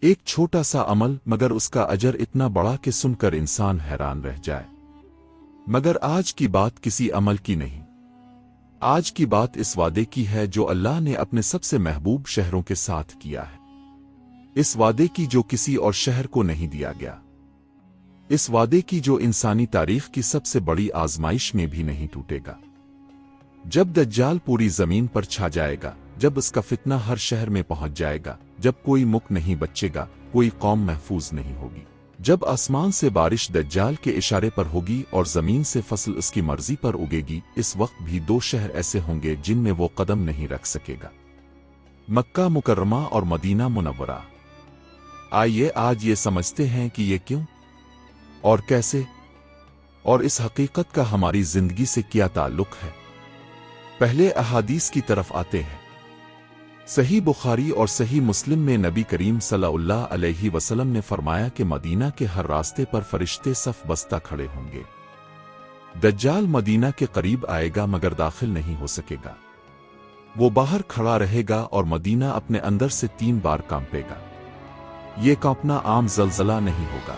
ایک چھوٹا سا عمل مگر اس کا اجر اتنا بڑا کہ سن کر انسان حیران رہ جائے۔ مگر آج کی بات کسی عمل کی نہیں، آج کی بات اس وعدے کی ہے جو اللہ نے اپنے سب سے محبوب شہروں کے ساتھ کیا ہے، اس وعدے کی جو کسی اور شہر کو نہیں دیا گیا، اس وعدے کی جو انسانی تاریخ کی سب سے بڑی آزمائش میں بھی نہیں ٹوٹے گا۔ جب دجال پوری زمین پر چھا جائے گا، جب اس کا فتنہ ہر شہر میں پہنچ جائے گا، جب کوئی ملک نہیں بچے گا، کوئی قوم محفوظ نہیں ہوگی، جب آسمان سے بارش دجال کے اشارے پر ہوگی اور زمین سے فصل اس کی مرضی پر اگے گی، اس وقت بھی دو شہر ایسے ہوں گے جن میں وہ قدم نہیں رکھ سکے گا، مکہ مکرمہ اور مدینہ منورہ۔ آئیے آج یہ سمجھتے ہیں کہ یہ کیوں اور کیسے، اور اس حقیقت کا ہماری زندگی سے کیا تعلق ہے۔ پہلے احادیث کی طرف آتے ہیں۔ صحیح بخاری اور صحیح مسلم میں نبی کریم صلی اللہ علیہ وسلم نے فرمایا کہ مدینہ کے ہر راستے پر فرشتے صف بستہ کھڑے ہوں گے۔ دجال مدینہ کے قریب آئے گا مگر داخل نہیں ہو سکے گا، وہ باہر کھڑا رہے گا اور مدینہ اپنے اندر سے 3 بار کانپے گا۔ یہ کانپنا عام زلزلہ نہیں ہوگا۔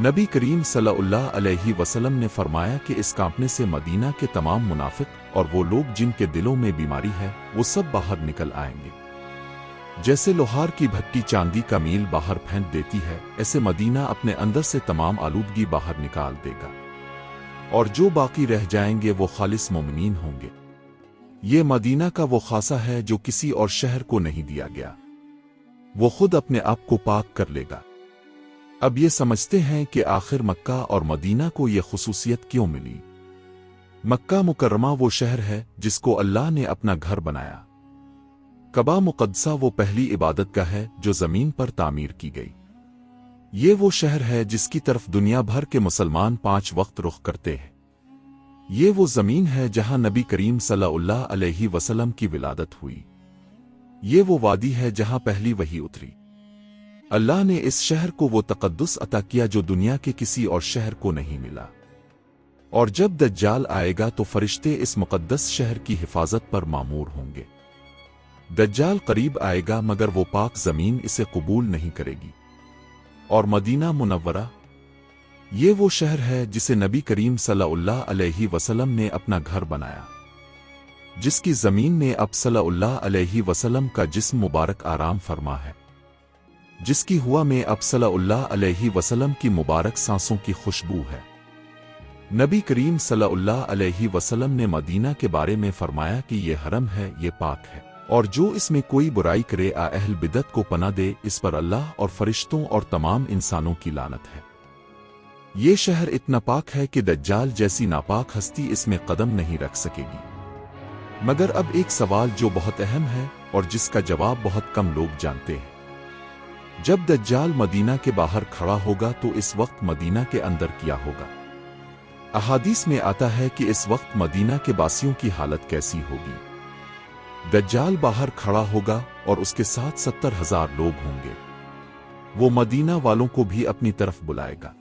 نبی کریم صلی اللہ علیہ وسلم نے فرمایا کہ اس کانپنے سے مدینہ کے تمام منافق اور وہ لوگ جن کے دلوں میں بیماری ہے وہ سب باہر نکل آئیں گے۔ جیسے لوہار کی بھٹی چاندی کا میل باہر پھینک دیتی ہے، ایسے مدینہ اپنے اندر سے تمام آلودگی باہر نکال دے گا، اور جو باقی رہ جائیں گے وہ خالص مومنین ہوں گے۔ یہ مدینہ کا وہ خاصہ ہے جو کسی اور شہر کو نہیں دیا گیا، وہ خود اپنے آپ کو پاک کر لے گا۔ اب یہ سمجھتے ہیں کہ آخر مکہ اور مدینہ کو یہ خصوصیت کیوں ملی۔ مکہ مکرمہ وہ شہر ہے جس کو اللہ نے اپنا گھر بنایا۔ کعبہ مقدسہ وہ پہلی عبادت گاہ ہے جو زمین پر تعمیر کی گئی۔ یہ وہ شہر ہے جس کی طرف دنیا بھر کے مسلمان 5 وقت رخ کرتے ہیں۔ یہ وہ زمین ہے جہاں نبی کریم صلی اللہ علیہ وسلم کی ولادت ہوئی۔ یہ وہ وادی ہے جہاں پہلی وحی اتری۔ اللہ نے اس شہر کو وہ تقدس عطا کیا جو دنیا کے کسی اور شہر کو نہیں ملا۔ اور جب دجال آئے گا تو فرشتے اس مقدس شہر کی حفاظت پر مامور ہوں گے۔ دجال قریب آئے گا مگر وہ پاک زمین اسے قبول نہیں کرے گی۔ اور مدینہ منورہ، یہ وہ شہر ہے جسے نبی کریم صلی اللہ علیہ وسلم نے اپنا گھر بنایا، جس کی زمین میں اب صلی اللہ علیہ وسلم کا جسم مبارک آرام فرما ہے، جس کی ہوا میں اب صلی اللہ علیہ وسلم کی مبارک سانسوں کی خوشبو ہے۔ نبی کریم صلی اللہ علیہ وسلم نے مدینہ کے بارے میں فرمایا کہ یہ حرم ہے، یہ پاک ہے، اور جو اس میں کوئی برائی کرے اہل بدعت کو پناہ دے، اس پر اللہ اور فرشتوں اور تمام انسانوں کی لعنت ہے۔ یہ شہر اتنا پاک ہے کہ دجال جیسی ناپاک ہستی اس میں قدم نہیں رکھ سکے گی۔ مگر اب ایک سوال جو بہت اہم ہے اور جس کا جواب بہت کم لوگ جانتے ہیں۔ جب دجال مدینہ کے باہر کھڑا ہوگا تو اس وقت مدینہ کے اندر کیا ہوگا؟ احادیث میں آتا ہے کہ اس وقت مدینہ کے باسیوں کی حالت کیسی ہوگی۔ دجال باہر کھڑا ہوگا اور اس کے ساتھ 70,000 لوگ ہوں گے۔ وہ مدینہ والوں کو بھی اپنی طرف بلائے گا،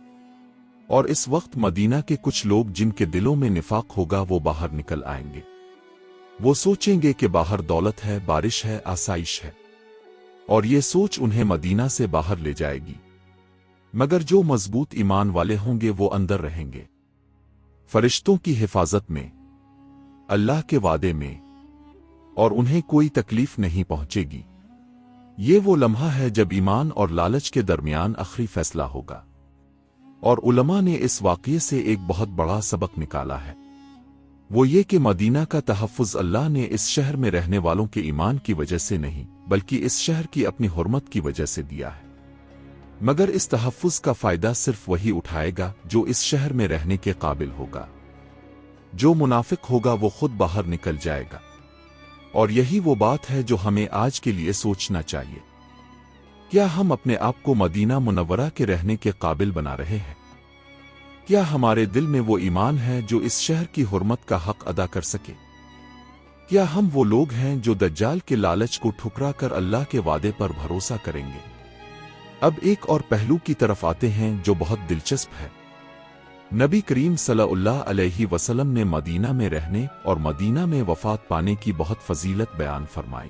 اور اس وقت مدینہ کے کچھ لوگ جن کے دلوں میں نفاق ہوگا وہ باہر نکل آئیں گے۔ وہ سوچیں گے کہ باہر دولت ہے، بارش ہے، آسائش ہے، اور یہ سوچ انہیں مدینہ سے باہر لے جائے گی۔ مگر جو مضبوط ایمان والے ہوں گے وہ اندر رہیں گے، فرشتوں کی حفاظت میں، اللہ کے وعدے میں، اور انہیں کوئی تکلیف نہیں پہنچے گی۔ یہ وہ لمحہ ہے جب ایمان اور لالچ کے درمیان آخری فیصلہ ہوگا، اور علماء نے اس واقعے سے ایک بہت بڑا سبق نکالا ہے۔ وہ یہ کہ مدینہ کا تحفظ اللہ نے اس شہر میں رہنے والوں کے ایمان کی وجہ سے نہیں بلکہ اس شہر کی اپنی حرمت کی وجہ سے دیا ہے۔ مگر اس تحفظ کا فائدہ صرف وہی اٹھائے گا جو اس شہر میں رہنے کے قابل ہوگا۔ جو منافق ہوگا وہ خود باہر نکل جائے گا، اور یہی وہ بات ہے جو ہمیں آج کے لیے سوچنا چاہیے۔ کیا ہم اپنے آپ کو مدینہ منورہ کے رہنے کے قابل بنا رہے ہیں؟ کیا ہمارے دل میں وہ ایمان ہے جو اس شہر کی حرمت کا حق ادا کر سکے؟ کیا ہم وہ لوگ ہیں جو دجال کے لالچ کو ٹھکرا کر اللہ کے وعدے پر بھروسہ کریں گے؟ اب ایک اور پہلو کی طرف آتے ہیں جو بہت دلچسپ ہے۔ نبی کریم صلی اللہ علیہ وسلم نے مدینہ میں رہنے اور مدینہ میں وفات پانے کی بہت فضیلت بیان فرمائی۔